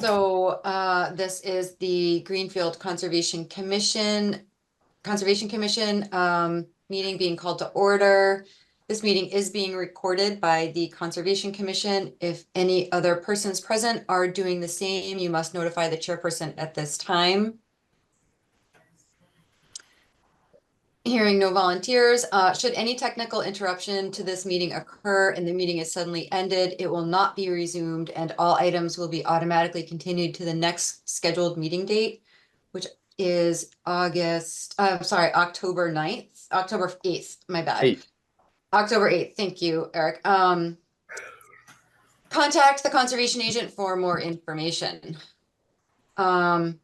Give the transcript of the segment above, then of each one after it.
So this is the Greenfield Conservation Commission meeting being called to order. This meeting is being recorded by the Conservation Commission. If any other persons present are doing the same, you must notify the chairperson at this time. Hearing no volunteers, should any technical interruption to this meeting occur and the meeting is suddenly ended, it will not be resumed and all items will be automatically continued to the next scheduled meeting date, which is October 9th, October 8th, my bad. October 8th, thank you, Eric. Contact the conservation agent for more information. Calling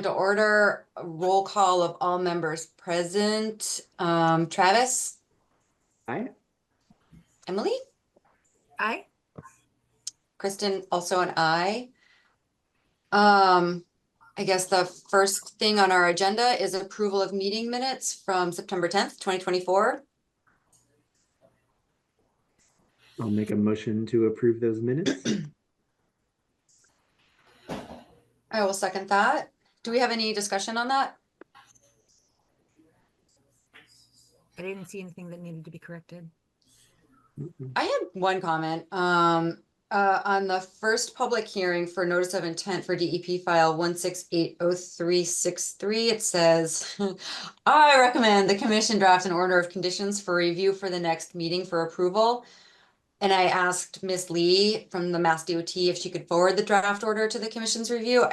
to order, a roll call of all members present. Travis? Aye. Emily? Aye. Kristen, also an aye. I guess the first thing on our agenda is approval of meeting minutes from September 10th, 2024. I'll make a motion to approve those minutes. I will second that. Do we have any discussion on that? I didn't see anything that needed to be corrected. I had one comment. On the first public hearing for notice of intent for DEP file 1680363, it says, I recommend the commission draft an order of conditions for review for the next meeting for approval. And I asked Miss Lee from the Mass DOT if she could forward the draft order to the commission's review.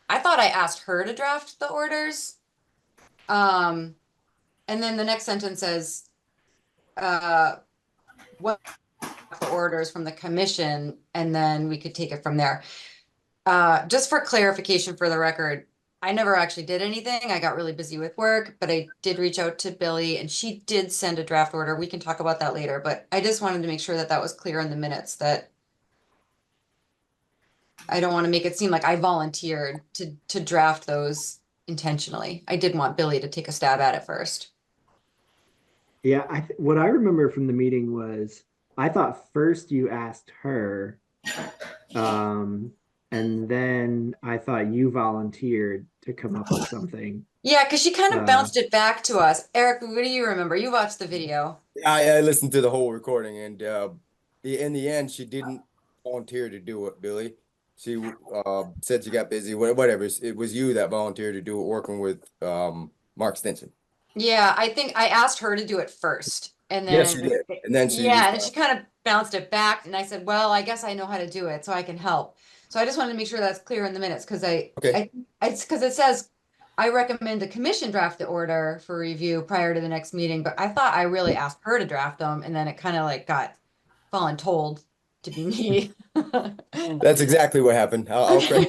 I thought I asked her to draft the orders. And then the next sentence says, what the orders from the commission, and then we could take it from there. Just for clarification for the record, I never actually did anything. I got really busy with work, but I did reach out to Billy and she did send a draft order. We can talk about that later, but I just wanted to make sure that that was clear in the minutes, that I don't want to make it seem like I volunteered to draft those intentionally. I did want Billy to take a stab at it first. Yeah, what I remember from the meeting was I thought first you asked her, and then I thought you volunteered to come up with something. Yeah, because she kind of bounced it back to us. Eric, what do you remember? You watched the video. I listened to the whole recording, and in the end, she didn't volunteer to do it, Billy. She said she got busy, whatever. It was you that volunteered to do it, working with Mark Stinson. Yeah, I think I asked her to do it first. And then Yes, you did. And then she kind of bounced it back. And I said, well, I guess I know how to do it, so I can help. So I just wanted to make sure that's clear in the minutes, because because it says I recommend the commission draft the order for review prior to the next meeting, but I thought I really asked her to draft them, and then it kind of like got voluntold to be me. That's exactly what happened. I'll Okay.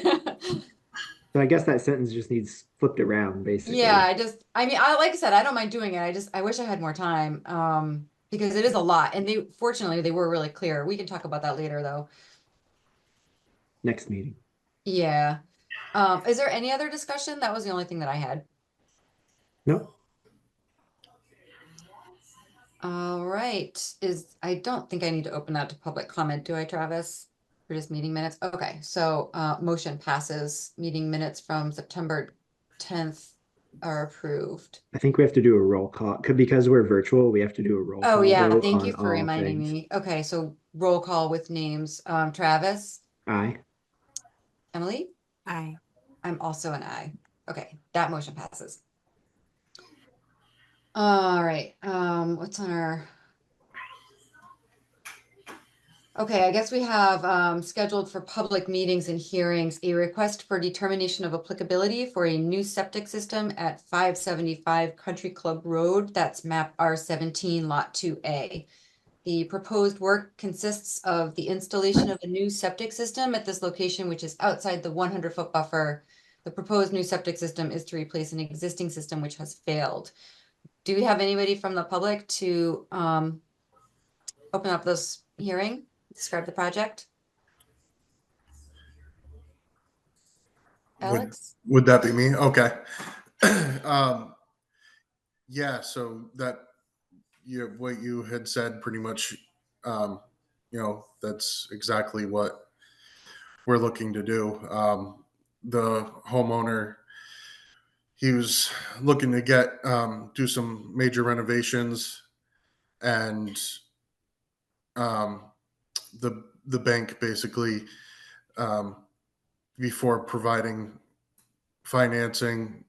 So I guess that sentence just needs flipped around, basically. Yeah, like I said, I don't mind doing it. I wish I had more time, because it is a lot, and fortunately they were really clear. We can talk about that later though. Next meeting. Yeah. Is there any other discussion? That was the only thing that I had. No. All right. I don't think I need to open that to public comment, do I, Travis? For just meeting minutes? Okay, so motion passes. Meeting minutes from September 10th are approved. I think we have to do a roll call because we're virtual. We have to do a roll call. Oh yeah, thank you for reminding me. Okay, so roll call with names. Travis? Aye. Emily? Aye. I'm also an aye. Okay, that motion passes. All right, what's on our... Okay, I guess we have scheduled for public meetings and hearings a request for determination of applicability for a new septic system at 575 Country Club Road. That's map R17 lot 2A. The proposed work consists of the installation of a new septic system at this location, which is outside the 100-foot buffer. The proposed new septic system is to replace an existing system which has failed. Do we have anybody from the public to open up this hearing? Describe the project. Alex? Would that be me? Okay. Yeah, so what you had said pretty much, that's exactly what we're looking to do. The homeowner, he was looking to get do some major renovations, and the bank basically, before providing financing,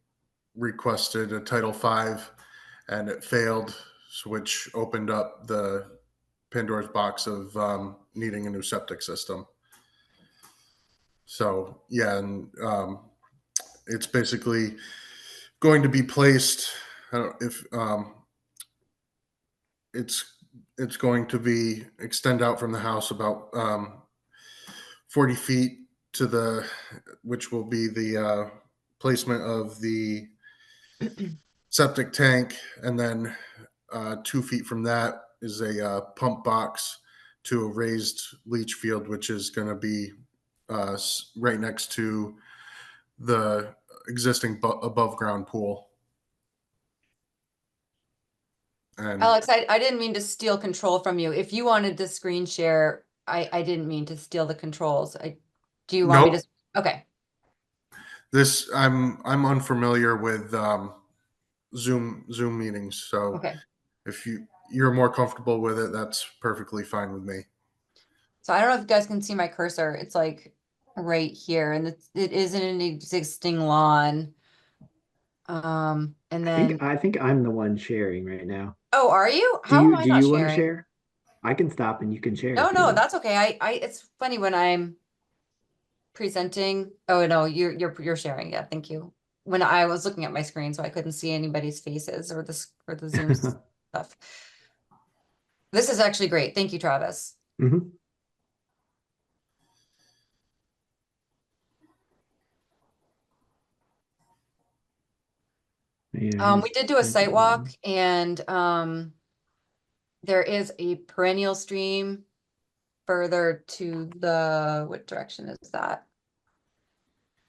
requested a Title V, and it failed, which opened up the Pandora's box of needing a new septic system. So yeah, and it's basically going to be placed. I don't if it's going to be extend out from the house about 40 feet to the, which will be the placement of the septic tank, and then 2 feet from that is a pump box to a raised leach field, which is going to be right next to the existing above ground pool. And Alex, I didn't mean to steal control from you. If you wanted to screen share, I didn't mean to steal the controls. Do you want me Nope. to? Okay. this, I'm unfamiliar with Zoom meetings, so Okay. if you're more comfortable with it, that's perfectly fine with me. So I don't know if you guys can see my cursor. It's like right here, and it is in an existing lawn. And then, I think I'm the one sharing right now. oh, are you? How am I Do not you want to sharing? share? I can stop and you can share. No, if you no, want. that's okay. It's funny when I'm presenting. Oh no, you're sharing. Yeah, thank you. When I was looking at my screen, so I couldn't see anybody's faces or the Zoom stuff. This is actually great. Thank you, Travis. Mhm. Yeah, We did do a site walk, and there is a perennial stream further to the, what direction is that?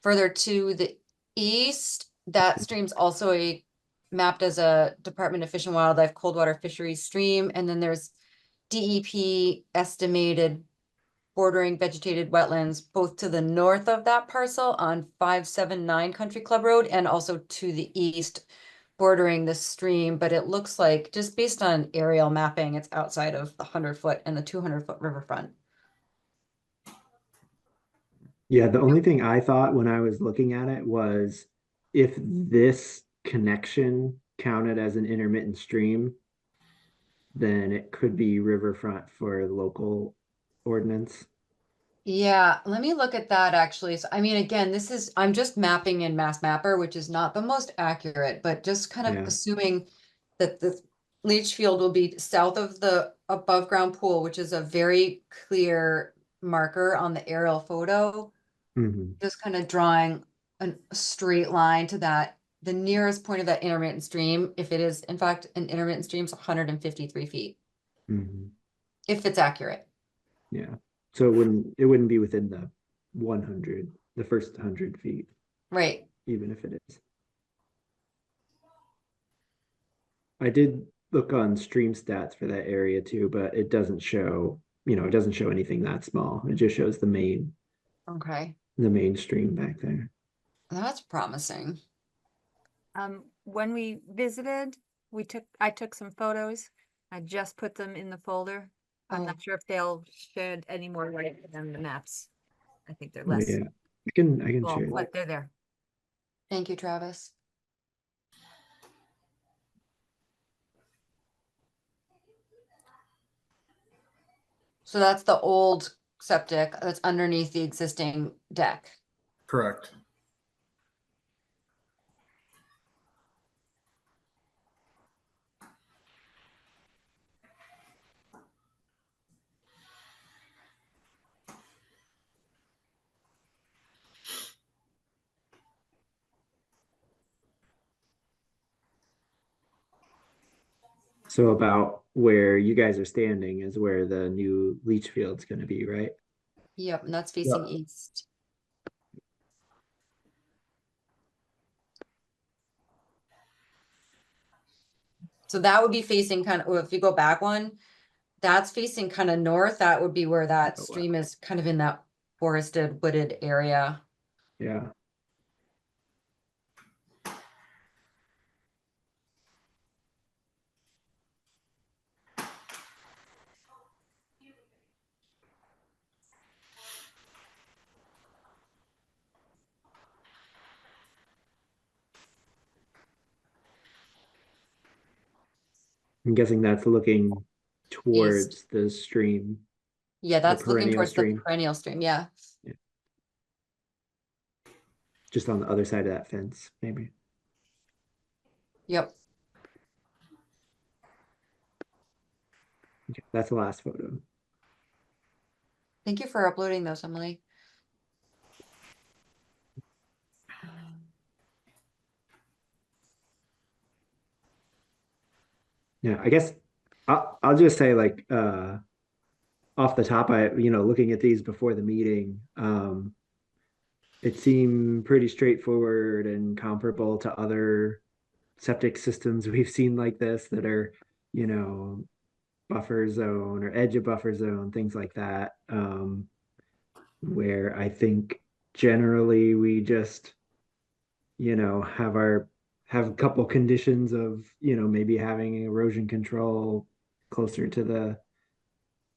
Further to the east. That stream's also mapped as a Department of Fish and Wildlife cold water fisheries stream, and then there's DEP estimated bordering vegetated wetlands both to the north of that parcel on 579 Country Club Road, and also to the east bordering the stream. But it looks like, just based on aerial mapping, it's outside of the 100-foot and the 200-foot riverfront. Yeah, the only thing I thought when I was looking at it was if this connection counted as an intermittent stream, then it could be riverfront for local ordinance. Yeah, let me look at that actually. So, I mean, again, I'm just mapping in Mass Mapper, which is not the most accurate, but just kind of Yeah. assuming that the leach field will be south of the above ground pool, which is a very clear marker on the aerial photo. Mhm. Just kind of drawing a straight line to that. The nearest point of that intermittent stream, if it is in fact an intermittent stream, is 153 feet, Mhm. if it's accurate. Yeah. So it wouldn't be within the 100, the first 100 feet, Right. even if it is. I did look on stream stats for that area too, but it doesn't show, it doesn't show anything that small. It just shows Okay. the main stream back there. That's promising. When we visited, I took some photos. I just put them in the folder. I'm Oh. not sure if they'll shed any more light than the maps. I think they're Oh, less, yeah. I can well, share that. but they're there. Thank you, Travis. So that's the old septic that's underneath the existing deck. Correct. So about where you guys are standing is where the new leach field's going to be, right? Yep, and that's facing east. So that would be facing kind of, if you go back one, that's facing kind of north. That would be where that Oh, wow. stream is kind of in that forested, wooded area. Yeah. I'm guessing that's looking towards the stream, Yeah, that's looking perennial towards the stream. perennial stream, yeah. just on the other side of that fence, maybe. Yep. Okay, that's the last photo. Thank you for uploading those, Emily. Yeah, I guess I'll just say like off the top, looking at these before the meeting, it seemed pretty straightforward and comparable to other septic systems we've seen like this that are, you know, buffer zone or edge of buffer zone, things like that. Where I think generally we just, have a couple conditions of, maybe having erosion control closer to the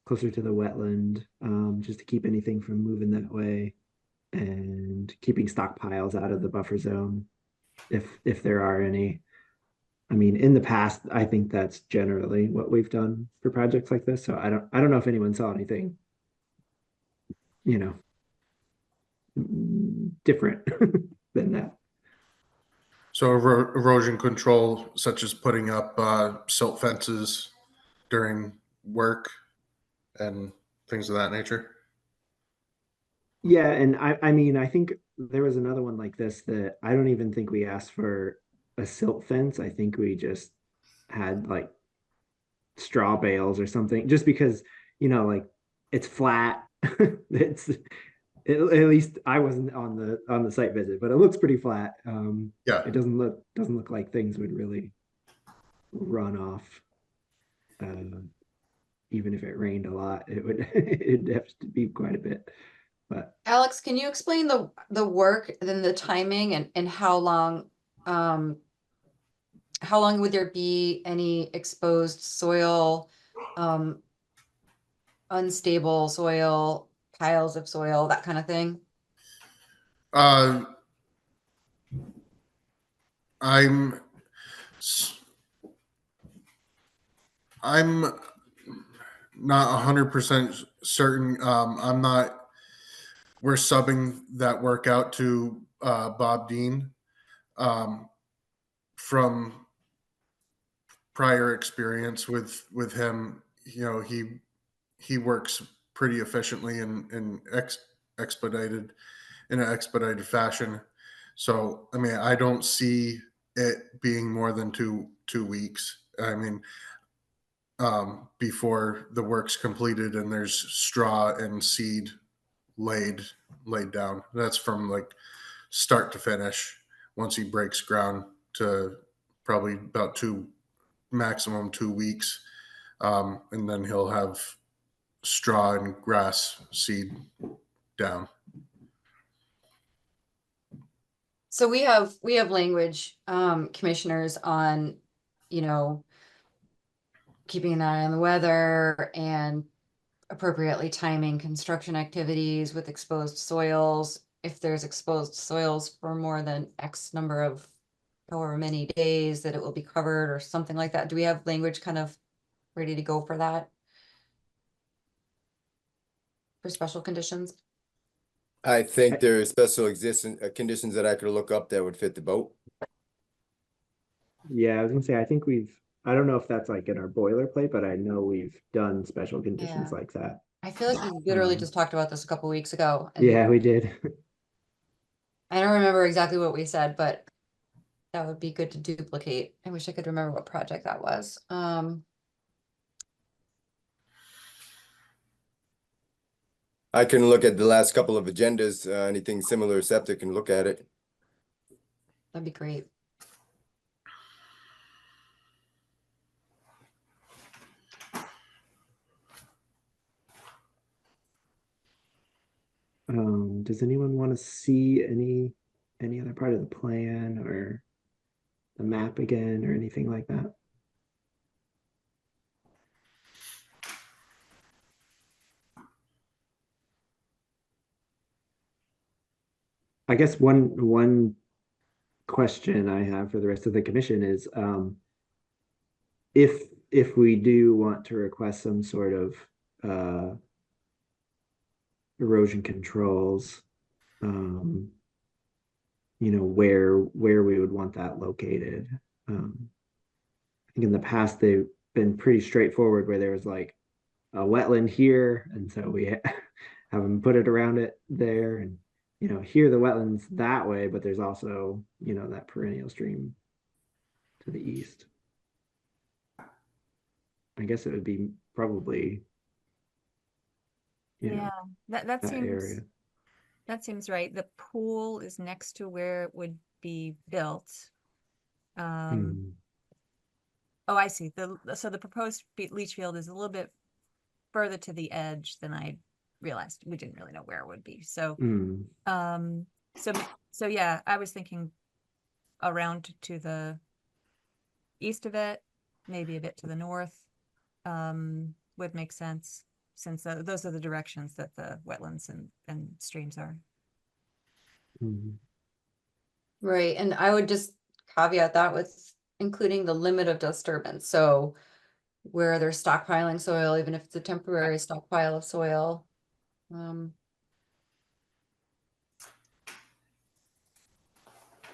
wetland, just to keep anything from moving that way, and keeping stockpiles out of the buffer zone if there are any. I mean, in the past, I think that's generally what we've done for projects like this. So I don't know if anyone saw anything, you know, different than that. So erosion control, such as putting up silt fences during work and things of that nature. Yeah, and I mean, I think there was another one like this that I don't even think we asked for a silt fence. I think we just had like straw bales or something, just because, like it's flat. At least I wasn't on the site visit, but it looks pretty flat. Yeah. It doesn't look like things would really run off. Even if it rained a lot, it'd have to be quite a bit. But Alex, can you explain the work, then the timing and how long would there be any exposed soil, unstable soil, piles of soil, that kind of thing? Uh, I'm s- I'm not 100% certain. I'm not. We're subbing that work out to Bob Dean. From prior experience with him, he works pretty efficiently and expedited in an expedited fashion. So I mean, I don't see it being more than two weeks. I mean, before the work's completed and there's straw and seed laid down. That's from like start to finish. Once he breaks ground, to probably about maximum 2 weeks, and then he'll have straw and grass seed down. So we have language, commissioners on, keeping an eye on the weather and appropriately timing construction activities with exposed soils. If there's exposed soils for more than X number of however many days, that it will be covered or something like that. Do we have language kind of ready to go for that? For special conditions? I think there are special existing conditions that I could look up that would fit the boat. yeah, I was gonna say, I don't know if that's like in our boilerplate, but I know we've done special conditions Yeah. like that. I feel like we literally Um, just talked about this a couple weeks ago. And Yeah, we did. I don't remember exactly what we said, but that would be good to duplicate. I wish I could remember what project that was. I can look at the last couple of agendas, anything similar septic, and look at it. That'd be great. Does anyone want to see any other part of the plan or the map again or anything like that? I guess one question I have for the rest of the commission is if we do want to request some sort of erosion controls, where we would want that located. I think in the past they've been pretty straightforward where there was like a wetland here, and so we have them put it around it there, and here the wetlands that way, but there's also that perennial stream to the east. I guess it would be probably Yeah, that that seems, area. that seems right. The pool is next to where it would be built. Mm, Oh, I see. So the proposed leach field is a little bit further to the edge than I realized. We didn't really know where it would be. So, mm, so yeah, I was thinking around to the east of it, maybe a bit to the north, would make sense since those are the directions that the wetlands and streams are. mm. Right, and I would just caveat that with including the limit of disturbance, so where they're stockpiling soil, even if it's a temporary stockpile of soil.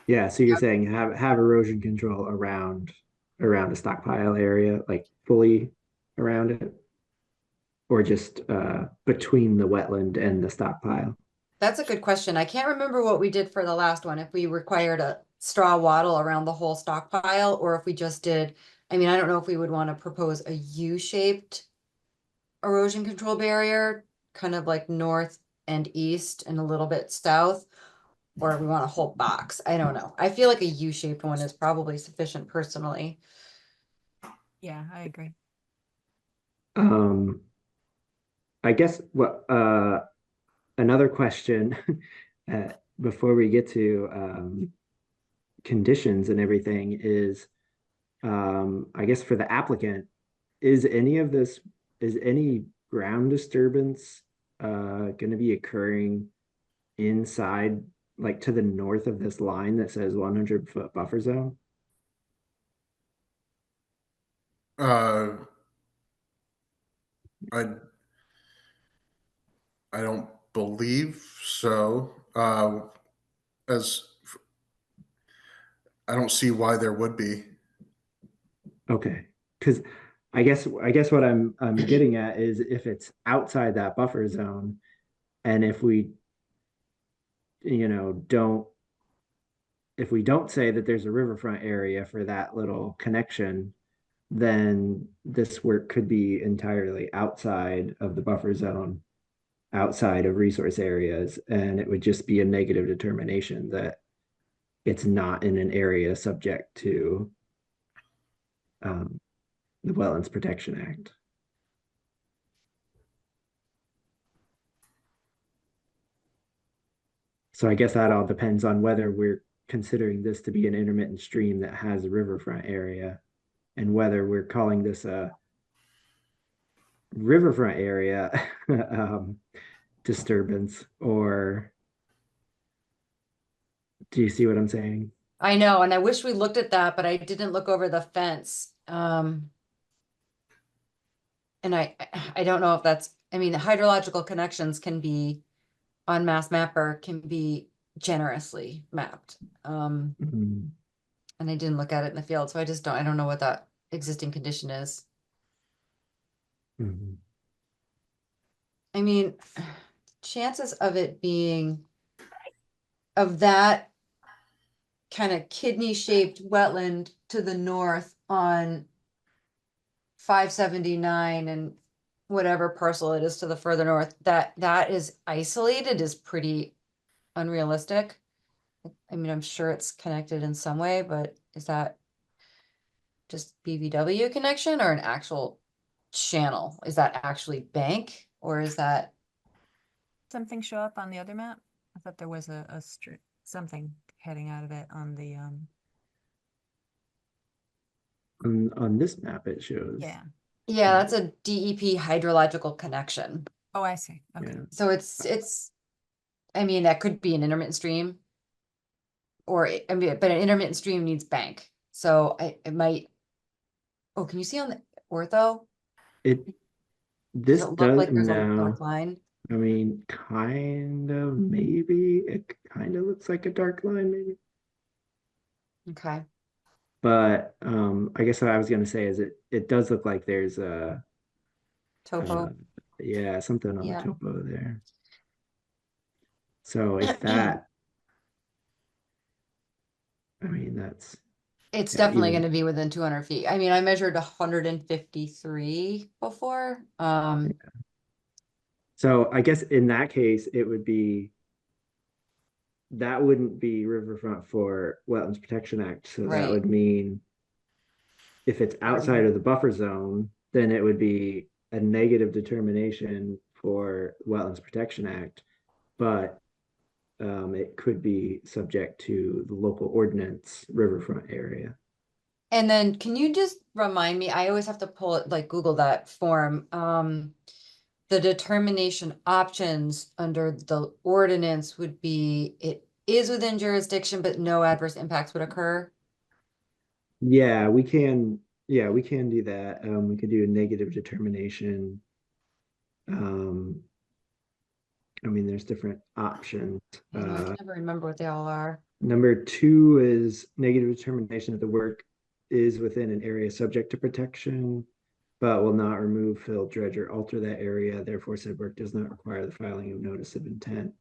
Yeah, so you're saying have erosion control around the stockpile area, like fully around it, or just between the wetland and the stockpile? That's a good question. I can't remember what we did for the last one, if we required a straw wattle around the whole stockpile, or if we just did, I mean, I don't know if we would want to propose a U-shaped erosion control barrier, kind of like north and east and a little bit south, or if we want a whole box. I don't know. I feel like a U-shaped one is probably sufficient personally. Yeah, I agree. I guess what another question before we get to conditions and everything is I guess for the applicant, is any ground disturbance going to be occurring inside, like to the north of this line that says 100-foot buffer zone? Uh, I I don't believe so. As I don't see why there would be. Okay, because I guess what I'm getting at is if it's outside that buffer zone, and if we don't say that there's a riverfront area for that little connection, then this work could be entirely outside of the buffer zone, outside of resource areas, and it would just be a negative determination that it's not in an area subject to the Wetlands Protection Act. So I guess that all depends on whether we're considering this to be an intermittent stream that has a riverfront area, and whether we're calling this a riverfront area disturbance, or do you see what I'm saying? I know, and I wish we looked at that, but I didn't look over the fence. And I don't know if that's, I mean, hydrological connections can be on Mass Mapper can be generously mapped. Mhm. And I didn't look at it in the field, so I don't know what that existing condition is. Mhm. I mean, chances of it being of that kind of kidney shaped wetland to the north on 579 and whatever parcel it is to the further north, that is isolated is pretty unrealistic. I mean, I'm sure it's connected in some way, but is that just BVW connection or an actual channel? Is that actually bank, or is that something show up on the other map? I thought there was a something heading out of it on the, On this map, it shows. yeah. Yeah, that's a DEP hydrological connection. Oh, I see. Okay. Yeah. So I mean, that could be an intermittent stream. Or, I mean, but an intermittent stream needs bank, so it might. Oh, can you see on the ortho? It, Does this it look does, like there's a no, dark line? I mean, kind of, maybe, it kind of looks like a dark line, maybe. Okay, But, I guess what I was gonna say is it does look like there's a, topo. yeah, something on the Yeah. topo there. So if that, I mean, that's, It's yeah, definitely even- gonna be within 200 feet. I mean, I measured 153 before. so I guess in that case, it would be, that wouldn't be riverfront for Wetlands Protection Act, so that Right. would mean if it's outside of the buffer zone, then it would be a negative determination for Wetlands Protection Act, but it could be subject to the local ordinance riverfront area. And then can you just remind me, I always have to pull it, like Google that form. The determination options under the ordinance would be, it is within jurisdiction, but no adverse impacts would occur. Yeah, we can do that. We could do a negative determination. I mean, there's different options. I know, I can never remember what they all are. Number 2 is negative determination that the work is within an area subject to protection, but will not remove, fill, dredge, or alter that area. Therefore, said work does not require the filing of notice of intent.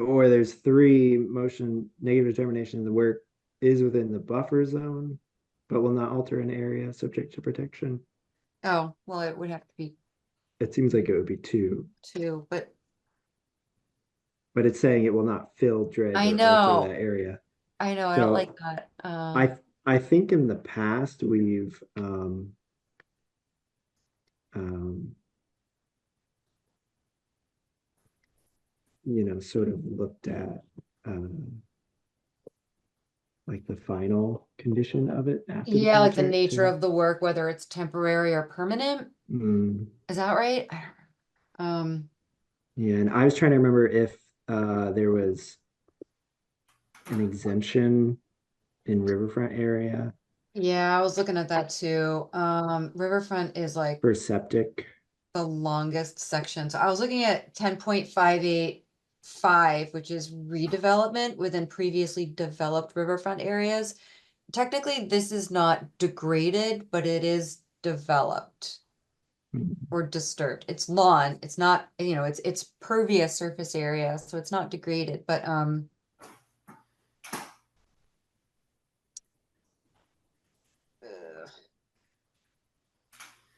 Or there's 3, motion negative determination the work is within the buffer zone, but will not alter an area subject to protection. Oh, well, it would have to be It seems like it would be 2, 2, but but it's saying it will not fill, dredge, I or know. alter that area. I know, I So, don't like that. I think in the past we've sort of looked at like the final condition of it after Yeah, like the project nature to- of the work, whether it's temporary or permanent. Mm, Is that right? yeah, and I was trying to remember if there was an exemption in riverfront area Yeah, I was looking at that too. Riverfront is like for septic. the longest section. So I was looking at 10.585, which is redevelopment within previously developed riverfront areas. Technically, this is not degraded, but it is developed Mm, or disturbed. It's lawn. It's not, it's pervious surface area, so it's not degraded, but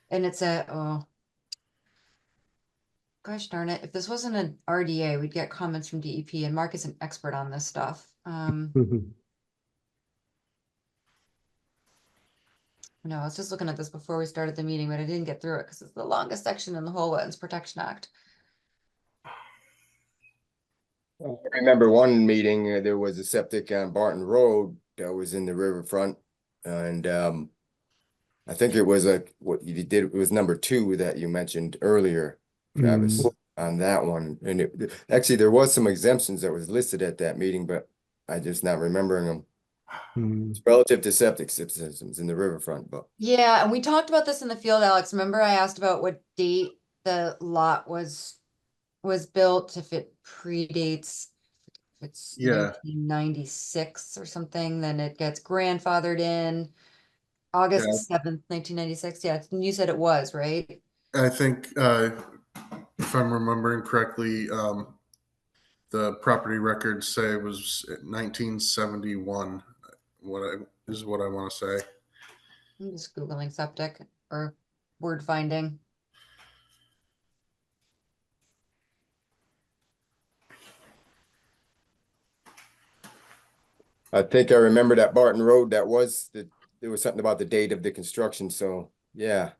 and it's gosh darn it, if this wasn't an RDA, we'd get comments from DEP, and Mark is an expert on this stuff. No, I was just looking at this before we started the meeting, but I didn't get through it because it's the longest section in the whole Wetlands Protection Act. I remember one meeting, there was a septic on Barton Road that was in the riverfront. And I think it was what you did, it was number 2 that you mentioned earlier, Travis, on that one. And actually, there was some exemptions that was listed at that meeting, but I just not remembering them. It's relative to septic systems in the riverfront, but Yeah, and we talked about this in the field, Alex. Remember I asked about what date the lot was built, if it predates, if it's Yeah. 1996 or something, then it gets grandfathered in. August 7th, 1996. Yeah, you said it was, right? I think, if I'm remembering correctly, the property records say it was 1971. What I want to say. I'm just Googling septic or word finding. I think I remember that Barton Road, there was something about the date of the construction, so yeah,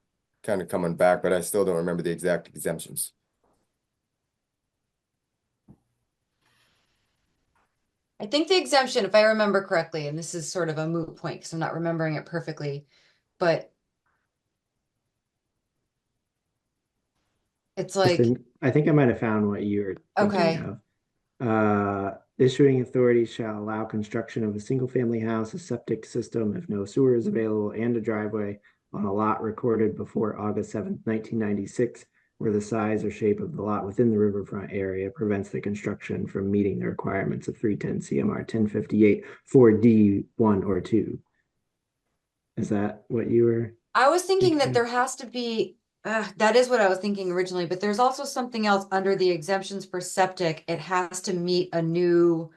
kind of coming back, but I still don't remember the exact exemptions. I think the exemption, if I remember correctly, and this is sort of a moot point because I'm not remembering it perfectly, but it's like, I think I might have found what you were Okay. thinking of. Issuing authorities shall allow construction of a single-family house, a septic system if no sewer is available, and a driveway on a lot recorded before August 7th, 1996, where the size or shape of the lot within the riverfront area prevents the construction from meeting the requirements of 310 CMR 1058 for D1 or 2. Is that what you were? I was thinking that Thinking. there has to be, that is what I was thinking originally, but there's also something else under the exemptions for septic. It has to meet a new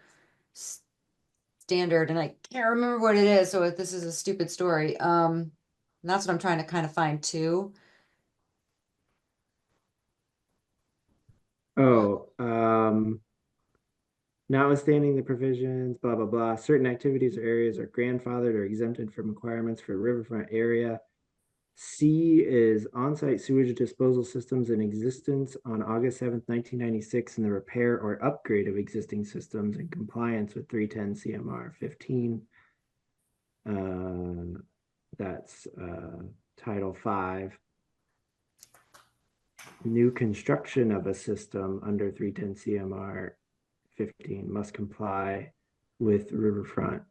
standard, and I can't remember what it is, so this is a stupid story. And that's what I'm trying to kind of find too. Oh, notwithstanding the provisions, blah, blah, blah, certain activities or areas are grandfathered or exempted from requirements for riverfront area. C is on-site sewage disposal systems in existence on August 7th, 1996, and the repair or upgrade of existing systems in compliance with 310 CMR 15. That's Title 5. New construction of a system under 310 CMR 15 must comply with riverfront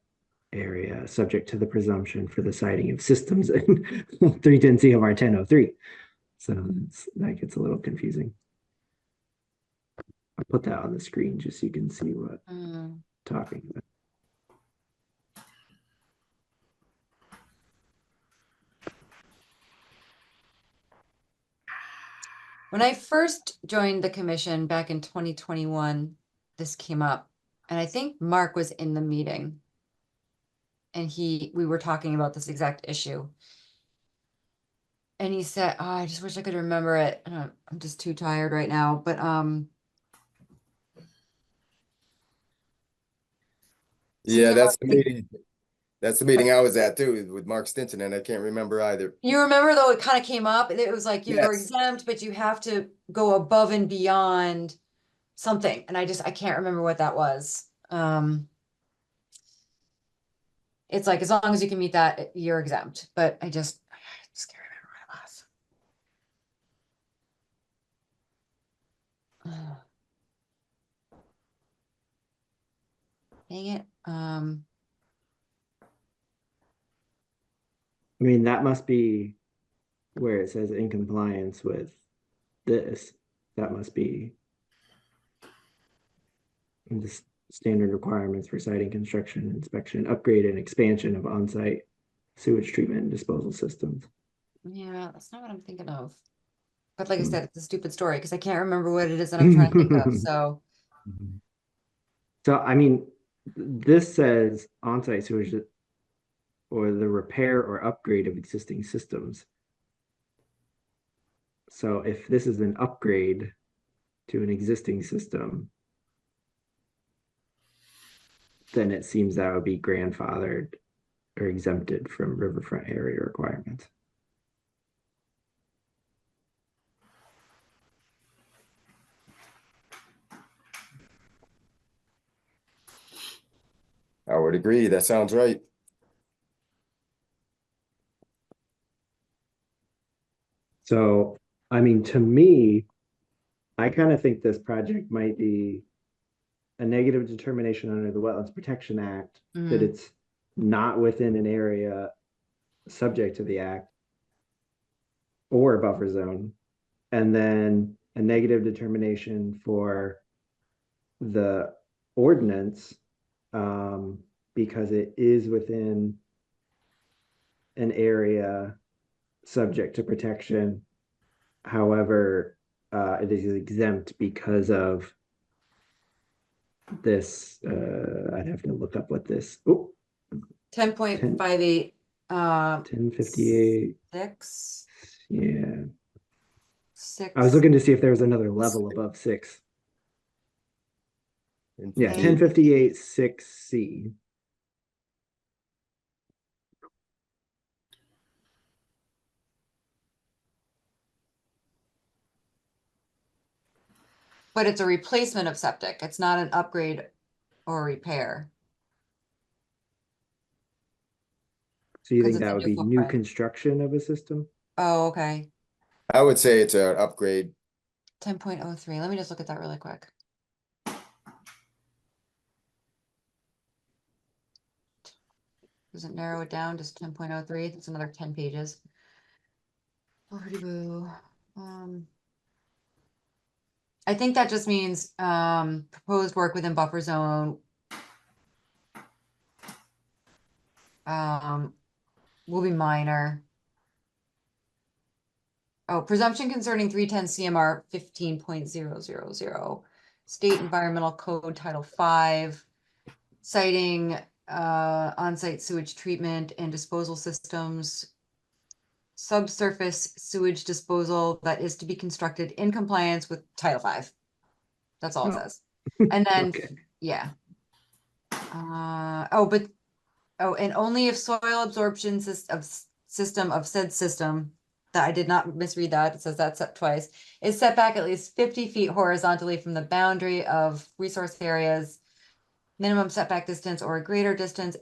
area, subject to the presumption for the siting of systems in 310 CMR 1003. So that gets a little confusing. I'll put that on the screen just so you can see what I'm talking about. When I first joined the commission back in 2021, this came up, and I think Mark was in the meeting. And we were talking about this exact issue. And he said, oh, I just wish I could remember it. I'm just too tired right now, but Yeah, yeah, that's the meeting. That's the meeting I was at too, with Mark Stinson, and I can't remember either. you remember though, it kind of came up, it was like you're Yes. exempt, but you have to go above and beyond something. And I can't remember what that was. It's like, as long as you can meet that, you're exempt, but I just can't remember what it was. Dang it. I mean, that must be where it says in compliance with this. That must be the standard requirements for siting construction, inspection, upgrade, and expansion of on-site sewage treatment and disposal systems. Yeah, that's not what I'm thinking of. But like I Hmm. said, it's a stupid story because I can't remember what it is that I'm trying to think of. So So, I mean, this says on-site sewage or the repair or upgrade of existing systems. So if this is an upgrade to an existing system, then it seems that would be grandfathered or exempted from riverfront area requirements. I would agree. That sounds right. So, I mean, to me, I kind of think this project might be a negative determination under the Wetlands Protection Act that it's not within an area subject to the act or a buffer zone, and then a negative determination for the ordinance because it is within an area subject to protection. However, it is exempt because of this. I'd have to look up what this. Oh, 10.58 1058. 6. Yeah. 6. I was looking to see if there was another level above 6. Yeah, 1058 6C. But it's a replacement of septic. It's not an upgrade or repair. So you 'Cause think it's that a would new be new footprint. construction of a system? Oh, okay. I would say it's an upgrade. 10.03. Let me just look at that really quick. Does it narrow it down? Just 10.03? That's another 10 pages. Boo. I think that just means proposed work within buffer zone. Will be minor. Oh, presumption concerning 310 CMR 15.000. State Environmental Code Title 5. Citing on-site sewage treatment and disposal systems. Subsurface sewage disposal that is to be constructed in compliance with Title 5. That's all it Oh. says. And then, Okay. yeah. And only if soil absorption system of said system, that I did not misread that, it says that set twice, is set back at least 50 feet horizontally from the boundary of resource areas. Minimum setback distance or a greater distance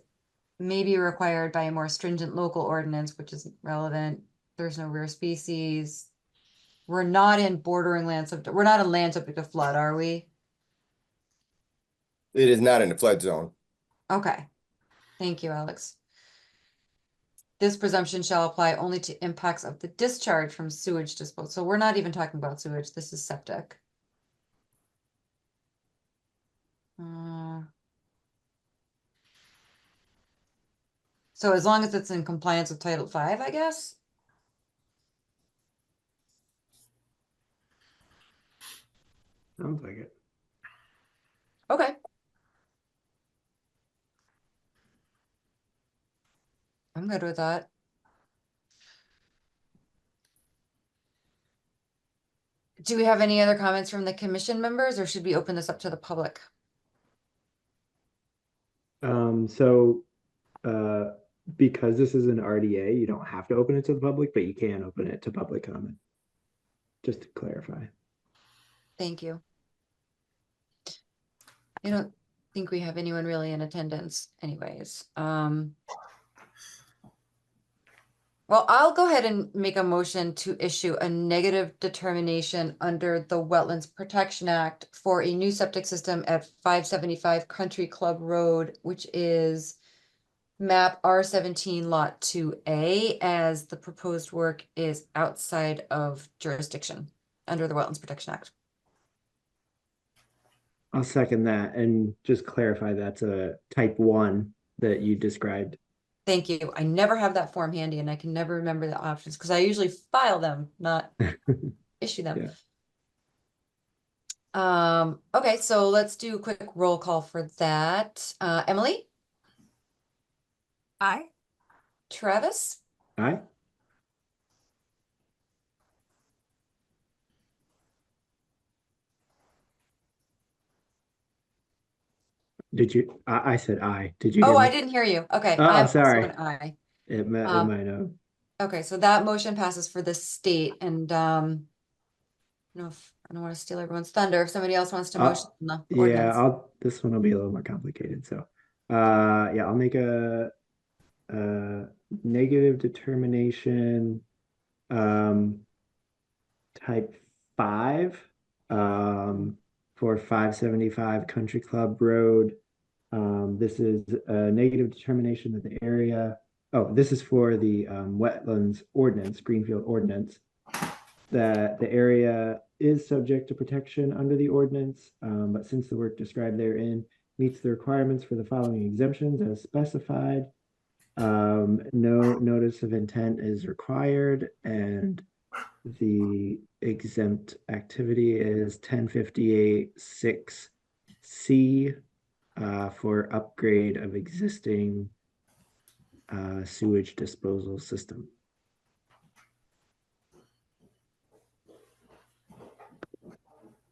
may be required by a more stringent local ordinance, which is relevant. There's no rare species. We're not in bordering land subject. We're not in land subject to flood, are we? It is not in the flood zone. Okay. Thank you, Alex. This presumption shall apply only to impacts of the discharge from sewage disposal. So we're not even talking about sewage. This is septic. So as long as it's in compliance with Title 5, I guess? Sounds like it. Okay. I'm good with that. Do we have any other comments from the commission members, or should we open this up to the public? So because this is an RDA, you don't have to open it to the public, but you can open it to public comment. Just to clarify. Thank you. I don't think we have anyone really in attendance anyways. Well, I'll go ahead and make a motion to issue a negative determination under the Wetlands Protection Act for a new septic system at 575 Country Club Road, which is map R17 lot 2A, as the proposed work is outside of jurisdiction under the Wetlands Protection Act. I'll second that and just clarify that's a type 1 that you described. Thank you. I never have that form handy and I can never remember the options because I usually file them, not issue them. Okay, so let's do a quick roll call for that. Emily, Aye. Travis, Aye. Did you? I said aye. Did you hear oh, I me? didn't hear you. Okay, Oh, I'm also sorry. an aye. It might have. Okay, so that motion passes for the state and I don't want to steal everyone's thunder. If somebody else wants to motion the ordinance. This one will be a little more complicated. So yeah, I'll make a negative determination type 5 for 575 Country Club Road. This is a negative determination that the area, this is for the wetlands ordinance, Greenfield ordinance, that the area is subject to protection under the ordinance, but since the work described therein meets the requirements for the following exemptions as specified, no notice of intent is required, and the exempt activity is 1058-6C for upgrade of existing sewage disposal system.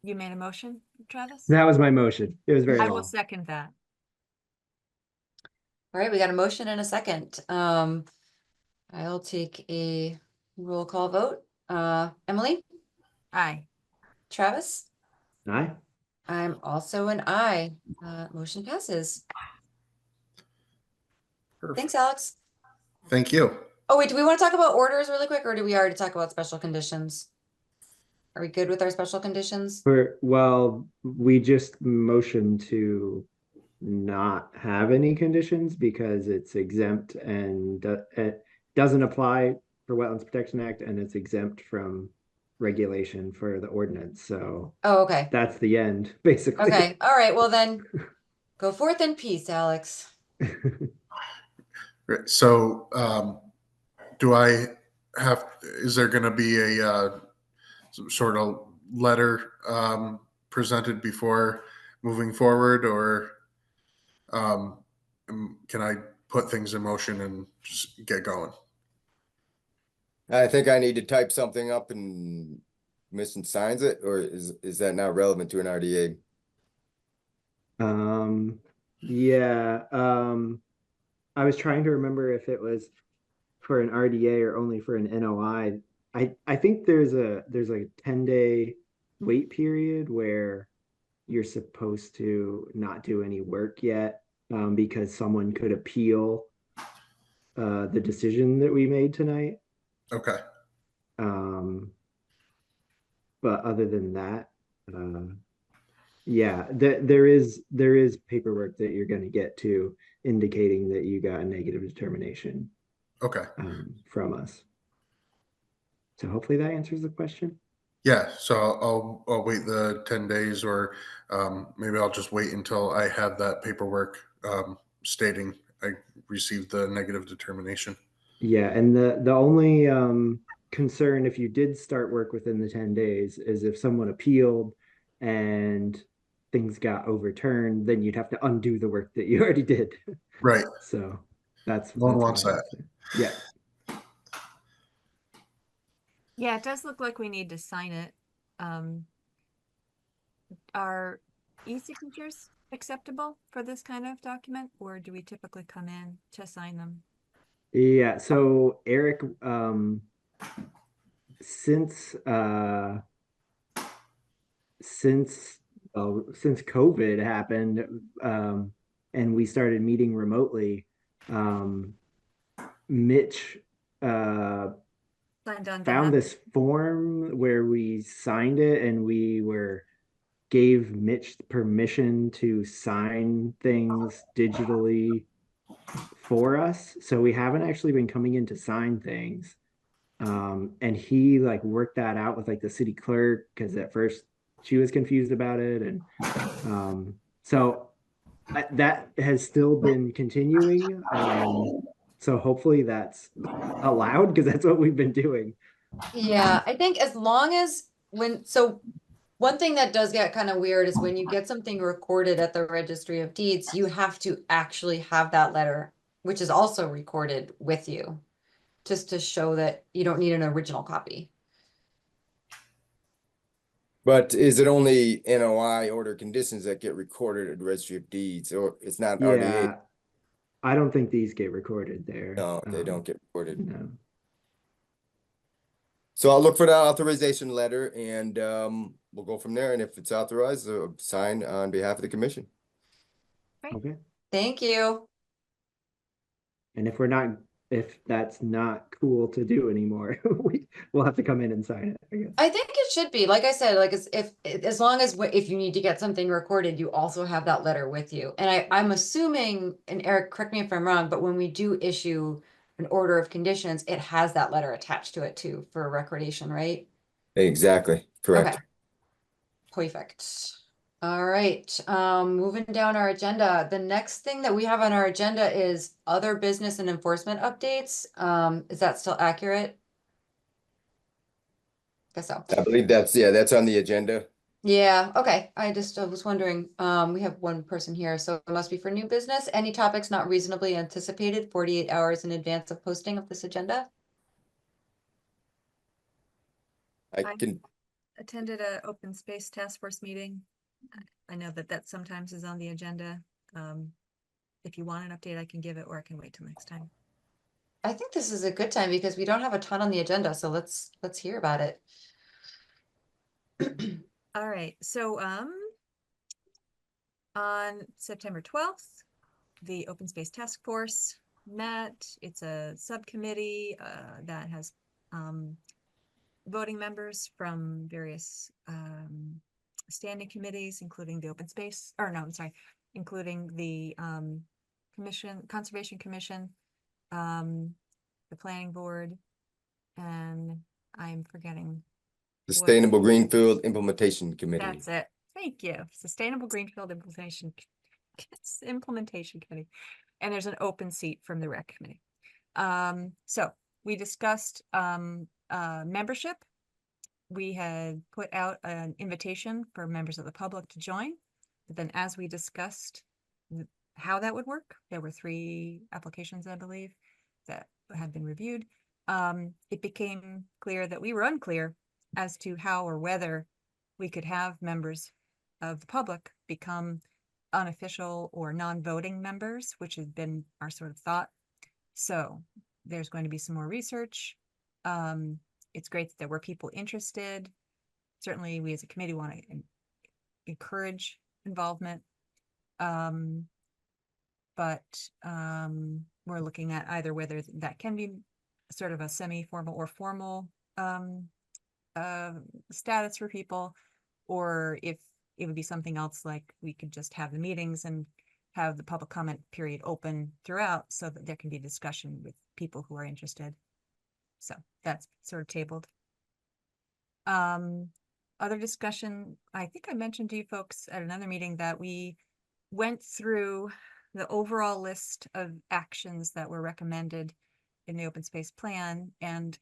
You made a motion, Travis? That was my motion. It was very I will long. second that. All right, we got a motion and a second. I'll take a roll call vote. Emily, Aye. Travis, Aye. I'm also an aye. Motion passes. Thanks, Alex. Thank you. Oh, wait, do we want to talk about orders really quick, or do we already talk about special conditions? Are we good with our special conditions? Well, we just motioned to not have any conditions because it's exempt and it doesn't apply for Wetlands Protection Act and it's exempt from regulation for the ordinance. So Oh, okay. that's the end, basically. Okay, all right, well then, go forth in peace, Alex. Great. So, do I have, is there going to be a some sort of letter presented before moving forward, or can I put things in motion and just get going? I think I need to type something up and commission signs it, or is that not relevant to an RDA? Yeah, I was trying to remember if it was for an RDA or only for an NOI. I think there's a 10-day wait period where you're supposed to not do any work yet, because someone could appeal the decision that we made tonight. Okay. But other than that, yeah, there is paperwork that you're going to get to indicating that you got a negative determination Okay. from us. So hopefully that answers the question. Yeah. So I'll wait the 10 days, or maybe I'll just wait until I have that paperwork stating I received the negative determination. Yeah, and the only concern if you did start work within the 10 days is if someone appealed and things got overturned, then you'd have to undo the work that you already did. Right. So that's No one why wants that. it's there. Yeah. Yeah, it does look like we need to sign it. Are e-signatures acceptable for this kind of document, or do we typically come in to sign them? Yeah, so Eric, since since COVID happened, and we started meeting remotely, Mitch Signed on found behalf. this form where we signed it and gave Mitch permission to sign things digitally for us. So we haven't actually been coming in to sign things. And he like worked that out with like the city clerk because at first she was confused about it. And so that has still been continuing. So hopefully that's allowed because that's what we've been doing. Yeah, I think as long as one thing that does get kind of weird is when you get something recorded at the Registry of Deeds, you have to actually have that letter, which is also recorded with you, just to show that you don't need an original copy. But is it only NOI order conditions that get recorded at the Registry of Deeds, or it's not RDA? Yeah, I don't think these get recorded there. No, they don't get recorded. No. So I'll look for that authorization letter and we'll go from there. And if it's authorized, sign on behalf of the commission. Okay. Thank you. And if that's not cool to do anymore, we'll have to come in and sign it, I guess. I think it should be, like I said, like as long as if you need to get something recorded, you also have that letter with you. And I'm assuming, and Eric, correct me if I'm wrong, but when we do issue an order of conditions, it has that letter attached to it too for recordation, right? Exactly, correct. Okay. Perfect. All right, moving down our agenda. The next thing that we have on our agenda is other business and enforcement updates. Is that still accurate? Guess so. I believe that's on the agenda. Yeah, okay. I was wondering, we have one person here, so it must be for new business. Any topics not reasonably anticipated 48 hours in advance of posting of this agenda? I I- can, Attended a open space task force meeting. I know that sometimes is on the agenda. If you want an update, I can give it, or I can wait till next time. I think this is a good time because we don't have a ton on the agenda, so let's hear about it. All right, so on September 12th, the Open Space Task Force met. It's a subcommittee that has voting members from various standing committees, including the Open Space, or no, I'm sorry, including the Conservation Commission, the Planning Board, and I'm forgetting. Sustainable Greenfield Implementation Committee. That's it. Thank you. Sustainable Greenfield Implementation Committee. And there's an open seat from the Rec Committee. So we discussed membership. We had put out an invitation for members of the public to join. But then as we discussed how that would work, there were 3 applications, I believe, that had been reviewed. It became clear that we were unclear as to how or whether we could have members of the public become unofficial or non-voting members, which has been our sort of thought. So there's going to be some more research. It's great that there were people interested. Certainly, we as a committee want to encourage involvement. But we're looking at either whether that can be sort of a semi-formal or formal status for people, or if it would be something else, like we could just have the meetings and have the public comment period open throughout so that there can be discussion with people who are interested. So that's sort of tabled. Other discussion, I think I mentioned to you folks at another meeting that we went through the overall list of actions that were recommended in the open space plan and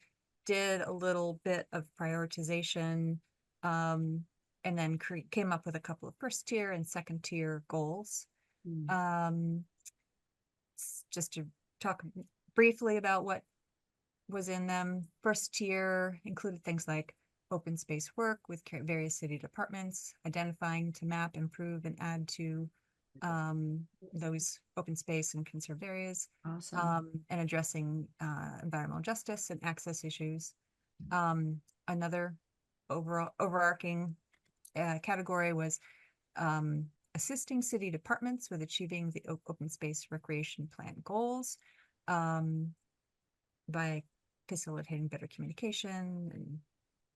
did a little bit of prioritization, and then came up with a couple of 1st tier and 2nd tier goals. Just to talk briefly about what was in them. 1st tier included things like open space work with various city departments, identifying to map, improve, and add to those open space and conserved areas, Awesome. and addressing environmental justice and access issues. Another overarching category was assisting city departments with achieving the open space recreation plan goals by facilitating better communication and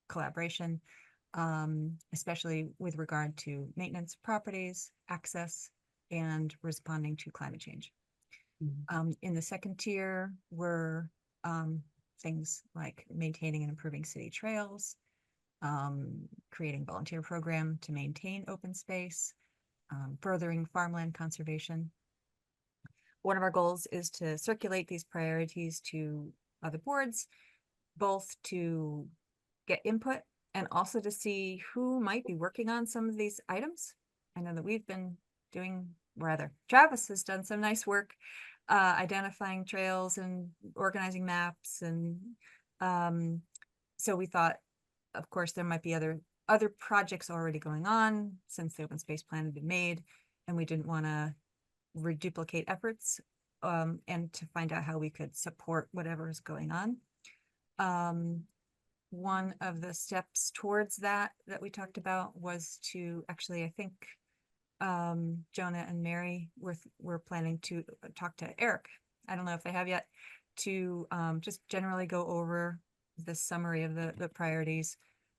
collaboration, especially with regard to maintenance of properties, access, and responding to climate change. In the 2nd tier were things like maintaining and improving city trails, creating volunteer program to maintain open space, furthering farmland conservation. One of our goals is to circulate these priorities to other boards, both to get input and also to see who might be working on some of these items. I know that we've been doing, rather, Travis has done some nice work identifying trails and organizing maps. And so we thought, of course, there might be other projects already going on since the open space plan had been made, and we didn't want to reduplicate efforts, and to find out how we could support whatever is going on. One of the steps towards that we talked about was to actually, I think, Jonah and Mary were planning to talk to Eric. I don't know if they have yet, to just generally go over the summary of the priorities,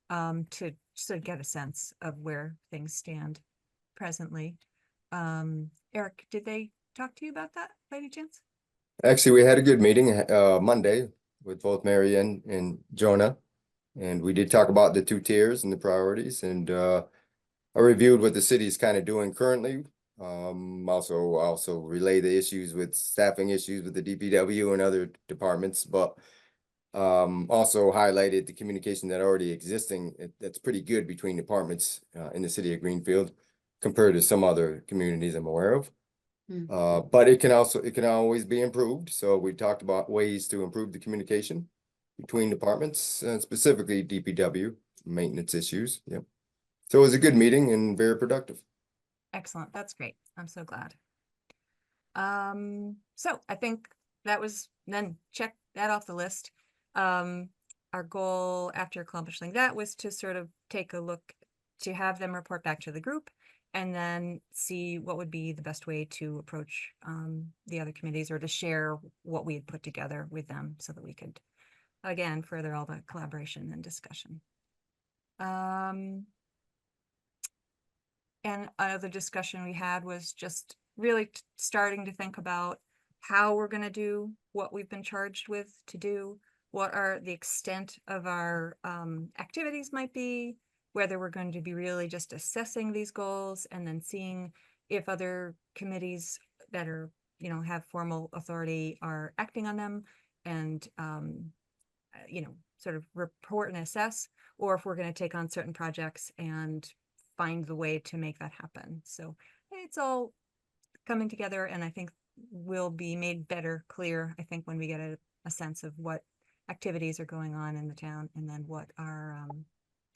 to sort of get a sense of where things stand presently. Eric, did they talk to you about that by any chance? Actually, we had a good meeting Monday with both Mary and Jonah, and we did talk about the 2 tiers and the priorities, and I reviewed what the city is kind of doing currently. Also relay the issues with staffing issues with the DPW and other departments, but also highlighted the communication that already existing. That's pretty good between departments in the city of Greenfield compared to some other communities I'm aware of. But it can always be improved. So we talked about ways to improve the communication between departments, specifically DPW maintenance issues. Yep. So it was a good meeting and very productive. Excellent. That's great. I'm so glad. So I think that was, then check that off the list. Our goal after accomplishing that was to sort of take a look to have them report back to the group and then see what would be the best way to approach the other committees or to share what we had put together with them so that we could, again, further all the collaboration and discussion. And another discussion we had was just really starting to think about how we're going to do what we've been charged with to do, what are the extent of our activities might be, whether we're going to be really just assessing these goals and then seeing if other committees that are, you know, have formal authority are acting on them and, you know, sort of report and assess, or if we're going to take on certain projects and find the way to make that happen. So it's all coming together, and I think will be made better clear, I think, when we get a sense of what activities are going on in the town and then what our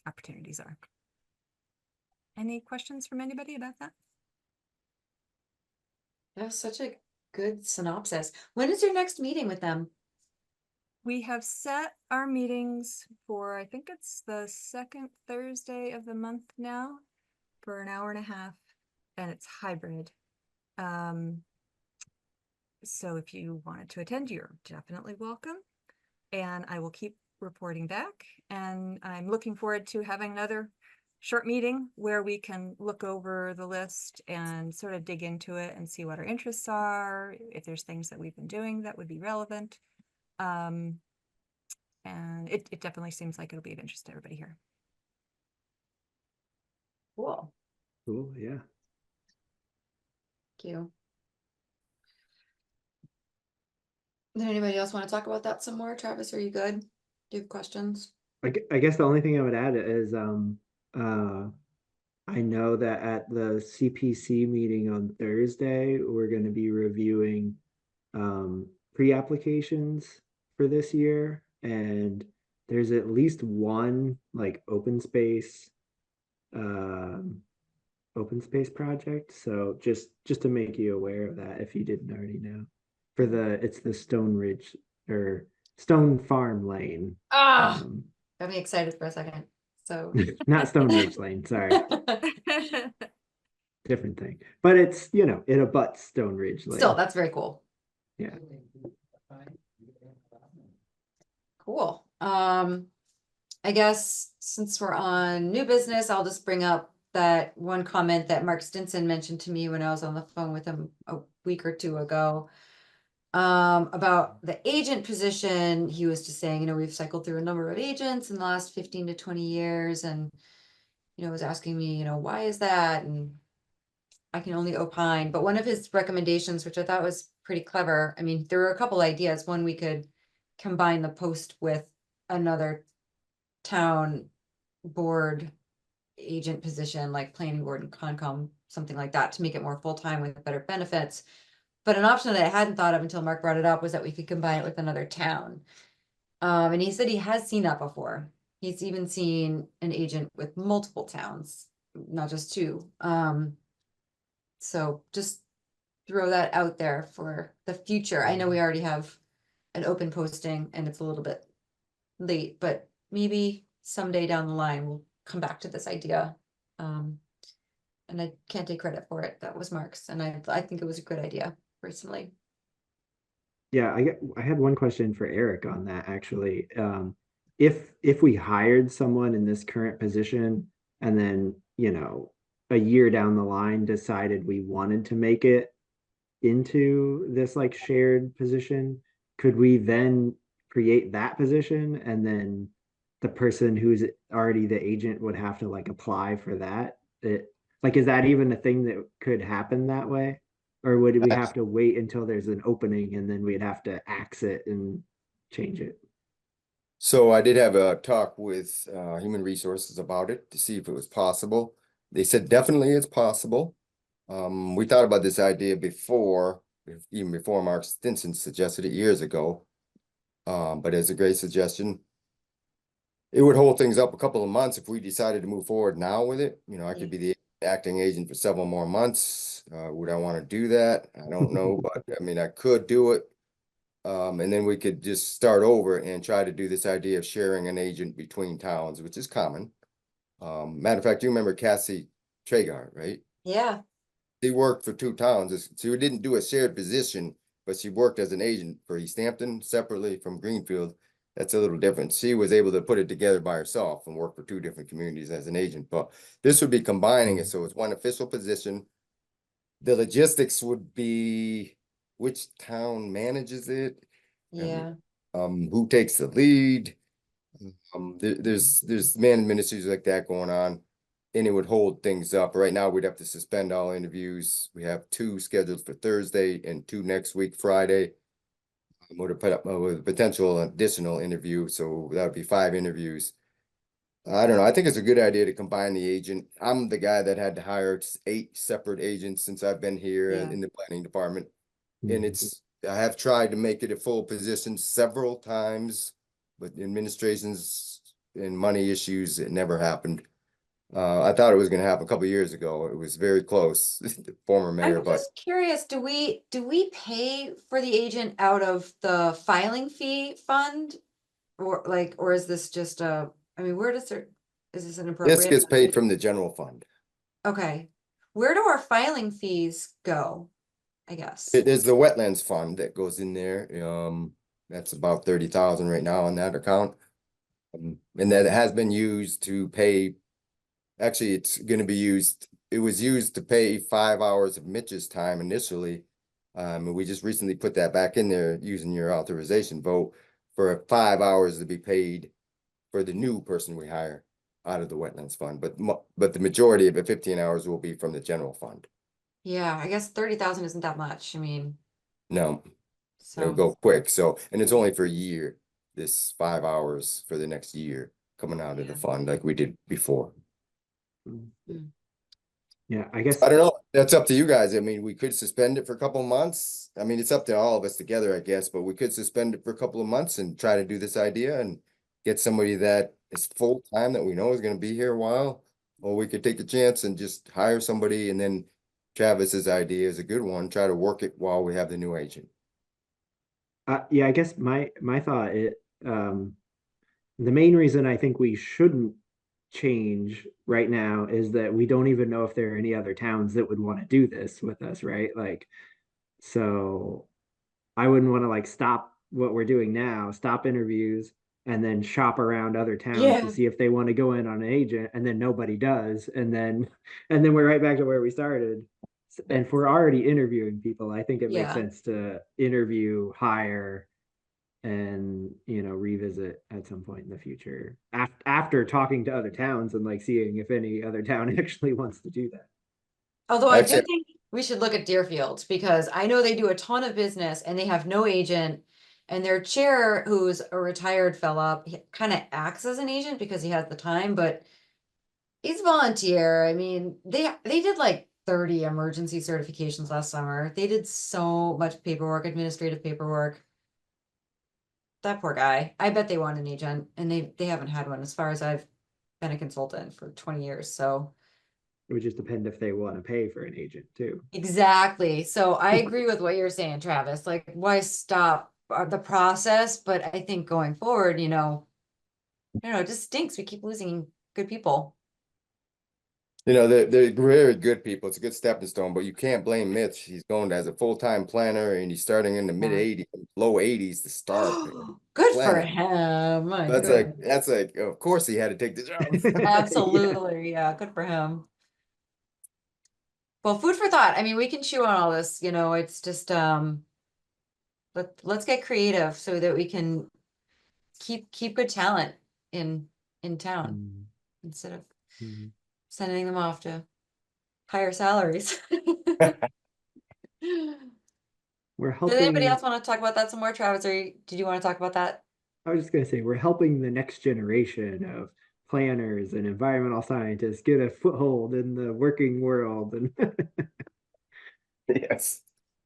opportunities are. Any questions from anybody about that? That was such a good synopsis. When is your next meeting with them? We have set our meetings for, I think it's the second Thursday of the month now, for an hour and a half, and it's hybrid. So if you wanted to attend, you're definitely welcome. And I will keep reporting back. And I'm looking forward to having another short meeting where we can look over the list and sort of dig into it and see what our interests are, if there's things that we've been doing that would be relevant. And it definitely seems like it'll be of interest to everybody here. Cool. Cool, yeah. Thank you. Did anybody else want to talk about that some more? Travis, are you good? Do you have questions? I guess the only thing I would add is I know that at the CPC meeting on Thursday, we're going to be reviewing pre-applications for this year, and there's at least one like open space project. So just to make you aware of that, if you didn't already know, for it's the Stone Ridge or Stone Farm Lane. Ah, got me excited for a second. So Not Stone Ridge Lane, sorry. Different thing. But it's, you know, it abuts Stone Ridge Lane. still, that's very cool. Yeah. Cool. I guess since we're on new business, I'll just bring up that one comment that Mark Stinson mentioned to me when I was on the phone with him a week or two ago. About the agent position. He was just saying, you know, we've cycled through a number of agents in the last 15 to 20 years, and, you know, was asking me, you know, why is that? And I can only opine, but one of his recommendations, which I thought was pretty clever. I mean, there were a couple ideas. One, we could combine the post with another town board agent position, like planning board and Concom, something like that, to make it more full-time with better benefits. But an option that I hadn't thought of until Mark brought it up was that we could combine it with another town. And he said he has seen that before. He's even seen an agent with multiple towns, not just two. So just throw that out there for the future. I know we already have an open posting and it's a little bit late, but maybe someday down the line we'll come back to this idea. And I can't take credit for it. That was Mark's, and I think it was a good idea personally. Yeah, I had one question for Eric on that actually. If we hired someone in this current position and then, you know, a year down the line decided we wanted to make it into this like shared position, could we then create that position and then the person who's already the agent would have to like apply for that? Like, is that even a thing that could happen that way? Or would we have to wait until there's an opening and then we'd have to axe it and change it? So I did have a talk with Human Resources about it to see if it was possible. They said definitely it's possible. We thought about this idea before, even before Mark Stinson suggested it years ago. But it's a great suggestion. It would hold things up a couple of months if we decided to move forward now with it. You know, I could be the acting agent for several more months. Would I want to do that? I don't know, but I mean, I could do it. And then we could just start over and try to do this idea of sharing an agent between towns, which is common. Matter of fact, you remember Cassie Traeger, right? Yeah, She worked for two towns. She didn't do a shared position, but she worked as an agent for East Hampton separately from Greenfield. That's a little different. She was able to put it together by herself and work for two different communities as an agent. But this would be combining it, so it's one official position. The logistics would be which town manages it, yeah. who takes the lead. There's management issues like that going on, and it would hold things up. Right now, we'd have to suspend all interviews. We have 2 scheduled for Thursday and 2 next week, Friday. Would have put up with a potential additional interview, so that would be 5 interviews. I don't know. I think it's a good idea to combine the agent. I'm the guy that had to hire 8 separate agents since I've been here Yeah. in the planning department. Mhm. And I have tried to make it a full position several times, but administrations and money issues, it never happened. I thought it was gonna happen a couple years ago. It was very close, the former mayor, I'm but just curious, do we pay for the agent out of the filing fee fund? Or like, or is this just I mean, where does it, is this an this appropriate? gets paid from the general fund. Okay, where do our filing fees go? I guess. There's the wetlands fund that goes in there. That's about 30,000 right now on that account. And that has been used to pay, actually, it's gonna be used, it was used to pay 5 hours of Mitch's time initially. And we just recently put that back in there using your authorization vote for 5 hours to be paid for the new person we hire out of the wetlands fund, but the majority of it, 15 hours, will be from the general fund. Yeah, I guess 30,000 isn't that much. I mean, No, it'll so, go quick. So, and it's only for a year, this 5 hours for the next year coming out of the Yeah. fund like we did before. Yeah, I guess, I don't know. That's up to you guys. I mean, we could suspend it for a couple of months. I mean, it's up to all of us together, I guess, but we could suspend it for a couple of months and try to do this idea and get somebody that is full time that we know is gonna be here a while. Or we could take a chance and just hire somebody, and then Travis's idea is a good one, try to work it while we have the new agent. yeah, I guess my thought the main reason I think we shouldn't change right now is that we don't even know if there are any other towns that would want to do this with us, right? Like, so I wouldn't want to like stop what we're doing now, stop interviews, and then shop around other towns Yeah. to see if they want to go in on an agent, and then nobody does, and then we're right back to where we started. And if we're already interviewing people, I think it makes Yeah. sense to interview, hire, and revisit at some point in the future after talking to other towns and like seeing if any other town actually wants to do that. although I do Actually- think we should look at Deerfield because I know they do a ton of business and they have no agent. And their chair, who's a retired fella, kind of acts as an agent because he has the time, but he's volunteer. I mean, they did like 30 emergency certifications last summer. They did so much paperwork, administrative paperwork. That poor guy. I bet they want an agent and they haven't had one as far as I've been a consultant for 20 years. So It would just depend if they want to pay for an agent too. exactly. So I agree with what you're saying, Travis. Like, why stop the process? But I think going forward, I don't know, it just stinks. We keep losing good people. They're very good people. It's a good stepping stone, but you can't blame Mitch. He's going as a full-time planner and he's starting in the Yeah. mid-80s, low 80s to start. Good for Planet. him. My That's goodness. like, of course he had to take the job. Absolutely. Yeah, good for him. Well, food for thought. I mean, we can chew on all this, it's just let's get creative so that we can keep good talent in town Mm, instead of mm. sending them off to higher salaries. We're Does anybody helping. else want to talk about that some more, Travis, or did you want to talk about that? I was just gonna say we're helping the next generation of planners and environmental scientists get a foothold in the working world. And Yes.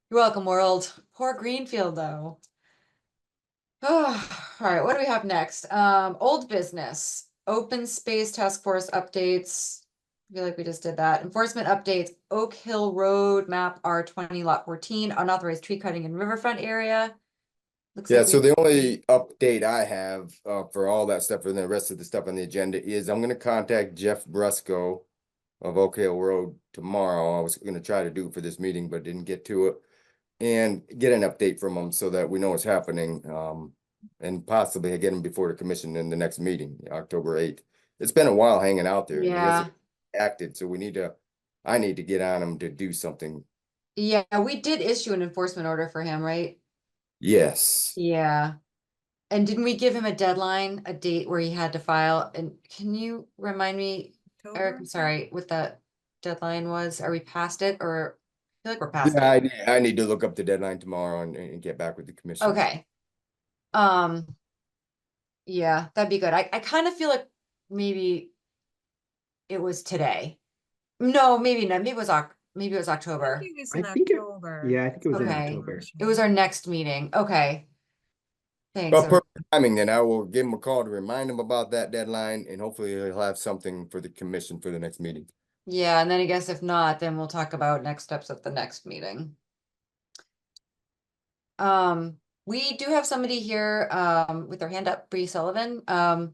You're welcome, world. Poor Greenfield, though. Oh, all right, what do we have next? Old business, open space task force updates. I feel like we just did that. Enforcement updates, Oak Hill Road, map R20 lot 14, unauthorized tree cutting in riverfront area. Looks Yeah, like so we, the only update I have for all that stuff and the rest of the stuff on the agenda is I'm gonna contact Jeff Brusco of Oak Hill Road tomorrow. I was gonna try to do it for this meeting, but didn't get to it. And get an update from him so that we know what's happening. And possibly get him before the commission in the next meeting, October 8th. It's been a while hanging out there. and he yeah, hasn't acted, so I need to get on him to do something. yeah, we did issue an enforcement order for him, right? Yes. Yeah. And didn't we give him a deadline, a date where he had to file? And can you remind me, Eric, October? I'm sorry, what that deadline was? Are we past it or? I feel like we're past Yeah, it. I need to look up the deadline tomorrow and get back with the commission. Okay. Yeah, that'd be good. I kind of feel like maybe it was today. No, maybe not. Maybe it was maybe it was I October. think it was I in think October. yeah, I think it was in Okay. October. It was our next meeting. Okay. Thanks. Well, perfect timing, then I will give him a call to remind him about that deadline and hopefully he'll have something for the commission for the next meeting. Yeah, and then I guess if not, then we'll talk about next steps at the next meeting. We do have somebody here with their hand up, Bree Sullivan. Hi,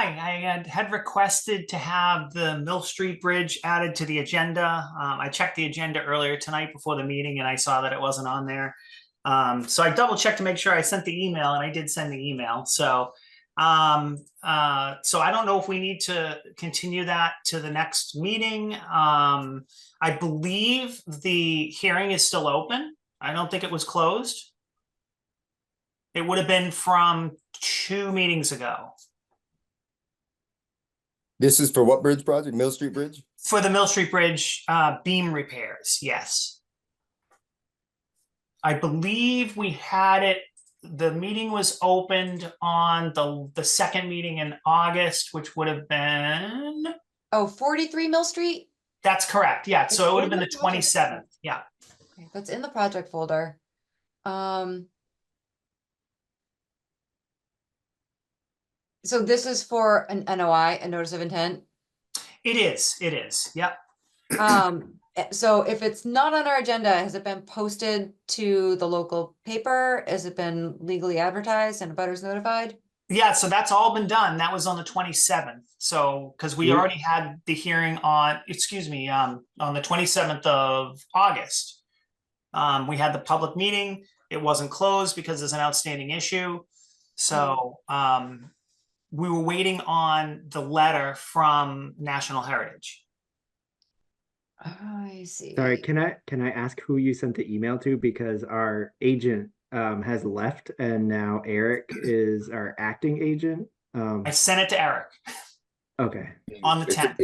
I had requested to have the Mill Street Bridge added to the agenda. I checked the agenda earlier tonight before the meeting and I saw that it wasn't on there. So I double checked to make sure I sent the email, and I did send the email. So I don't know if we need to continue that to the next meeting. I believe the hearing is still open. I don't think it was closed. It would have been from 2 meetings ago. This is for what bridge project? Mill Street Bridge? For the Mill Street Bridge beam repairs, yes. I believe we had it, the meeting was opened on the second meeting in August, which would have been, Oh, 43 Mill Street? that's correct, yeah, so it would have been the It's in the project. 27th, yeah. Okay, that's in the project folder. So this is for an NOI, a notice of intent. It is, yep. So if it's not on our agenda, has it been posted to the local paper? Has it been legally advertised and abutters notified? Yeah, so that's all been done. That was on the 27th. So, because we Yeah. already had the hearing on, on the 27th of August. We had the public meeting. It wasn't closed because there's an outstanding issue. So, we were waiting on the letter from National Heritage. I see. Sorry, can I ask who you sent the email to? Because our agent has left and now Eric is our acting agent. I sent it to Eric Okay. on the It's- 10th.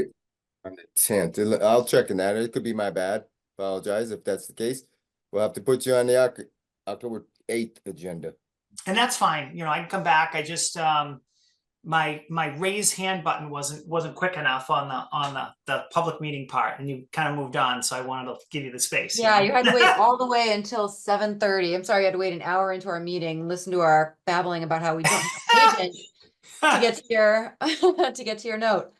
On the 10th. I'll check in that. It could be my bad. Apologize if that's the case. We'll have to put you on the October 8th agenda. And that's fine. You know, I can come back. I just, my raise hand button wasn't quick enough on the public meeting part, and you kind of moved on, so I wanted to give you the space. Yeah, know? you had to wait all the way until 7:30. I'm sorry, you had to wait an hour into our meeting, listen to our babbling about how we don't have agent to get to your to get to your note.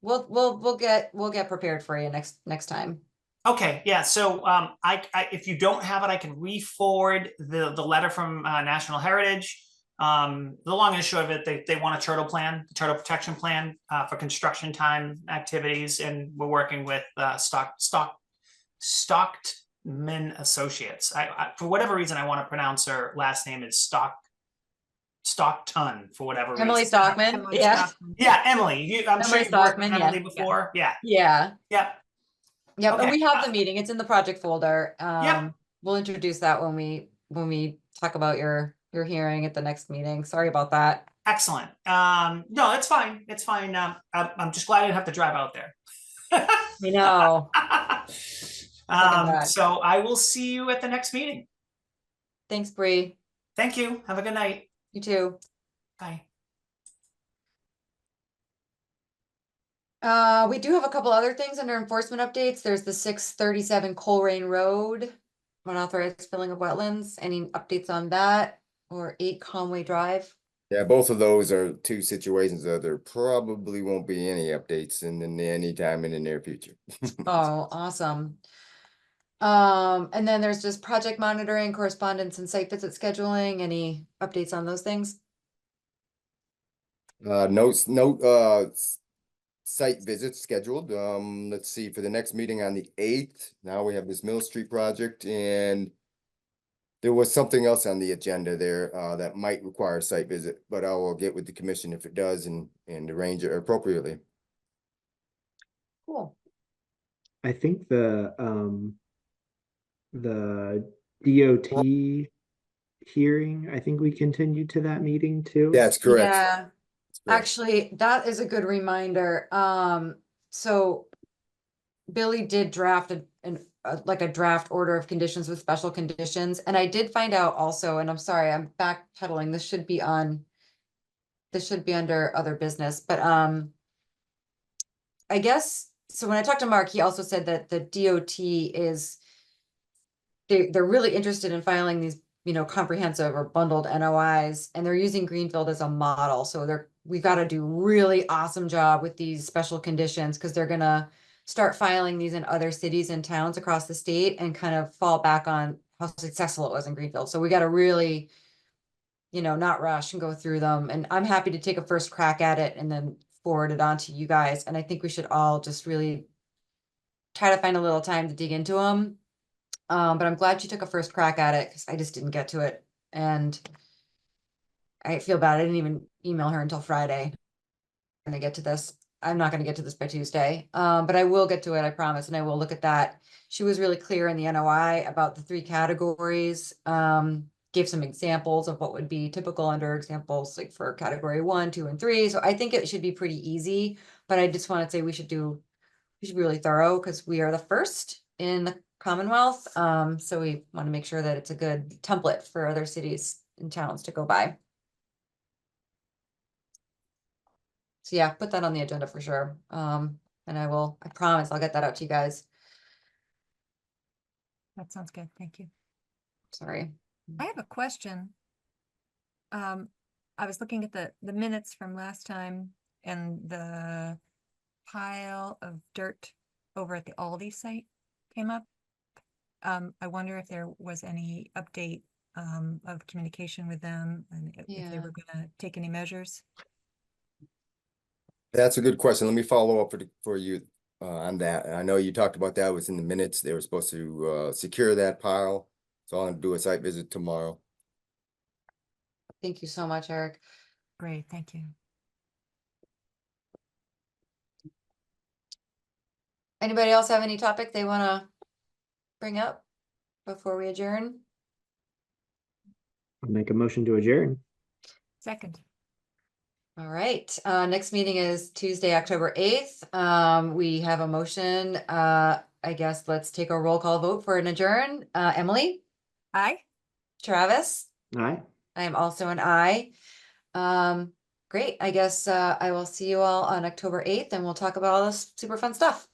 We'll get prepared for you next time. Okay, yeah. So I if you don't have it, I can re-forward the letter from National Heritage. The long and short of it, they want a turtle protection plan for construction time activities, and we're working with Stockman Associates. I for whatever reason, I want to pronounce her last name is Stockton for whatever Emily reason. Stockman, Emily yeah, Stockman. Yeah, Emily. I'm sure Emily you've worked with Stockman, yeah. Emily before. Yeah. yeah. Yep. Yep, and Okay. we have the meeting. It's in the project folder. Yep. We'll introduce that when we talk about your hearing at the next meeting. Sorry about that. Excellent. No, it's fine. It's fine. I'm just glad I didn't have to drive out there. I know. that. So I will see you at the next meeting. Thanks, Bree. Thank you. Have a good night. You too. Bye. We do have a couple other things under enforcement updates. There's the 637 Coleraine Road, unauthorized filling of wetlands. Any updates on that? Or 8 Conway Drive? Yeah, both of those are two situations that there probably won't be any updates in any time in the near future. Oh, awesome. And then there's just project monitoring, correspondence and site visit scheduling. Any updates on those things? Site visits scheduled. Let's see, for the next meeting on the 8th. Now we have this Mill Street project, and there was something else on the agenda there that might require a site visit, but I will get with the commission if it does and arrange it appropriately. Cool. I think the DOT hearing, I think we continued to that meeting too. That's correct. Yeah, That's correct. actually, that is a good reminder. So Billy did draft like a draft order of conditions with special conditions, and I did find out also, and I'm sorry, I'm backpedaling. This should be under other business, but I guess, so when I talked to Mark, he also said that the DOT is they're really interested in filing these, comprehensive or bundled NOIs, and they're using Greenfield as a model. So we've got to do really awesome job with these special conditions, because they're gonna start filing these in other cities and towns across the state and kind of fall back on how successful it was in Greenfield. So we got to really, not rush and go through them. And I'm happy to take a first crack at it and then forward it on to you guys. And I think we should all just really try to find a little time to dig into them. But I'm glad you took a first crack at it, because I just didn't get to it. And I feel bad. I didn't even email her until Friday. I'm gonna get to this. I'm not gonna get to this by Tuesday. But I will get to it, I promise, and I will look at that. She was really clear in the NOI about the 3 categories. Gave some examples of what would be typical under examples, like for category 1, 2, and 3. So I think it should be pretty easy, but I just want to say we should be really thorough, because we are the first in the Commonwealth. So we want to make sure that it's a good template for other cities and towns to go by. So yeah, put that on the agenda for sure. And I promise I'll get that out to you guys. That sounds good. Thank you. Sorry. I have a question. I was looking at the minutes from last time, and the pile of dirt over at the Aldi site came up. I wonder if there was any update of communication with them, and if they Yeah. were gonna take any measures. That's a good question. Let me follow up for you on that. I know you talked about that was in the minutes. They were supposed to secure that pile. So I'm gonna do a site visit tomorrow. Thank you so much, Eric. Great, thank you. Anybody else have any topic they want to bring up before we adjourn? I'll make a motion to adjourn. Second. All right, next meeting is Tuesday, October 8th. We have a motion. I guess let's take a roll call vote for an adjourn. Emily, Aye. Travis, Aye. I am also an aye. Great, I guess I will see you all on October 8th, and we'll talk about all this super fun stuff.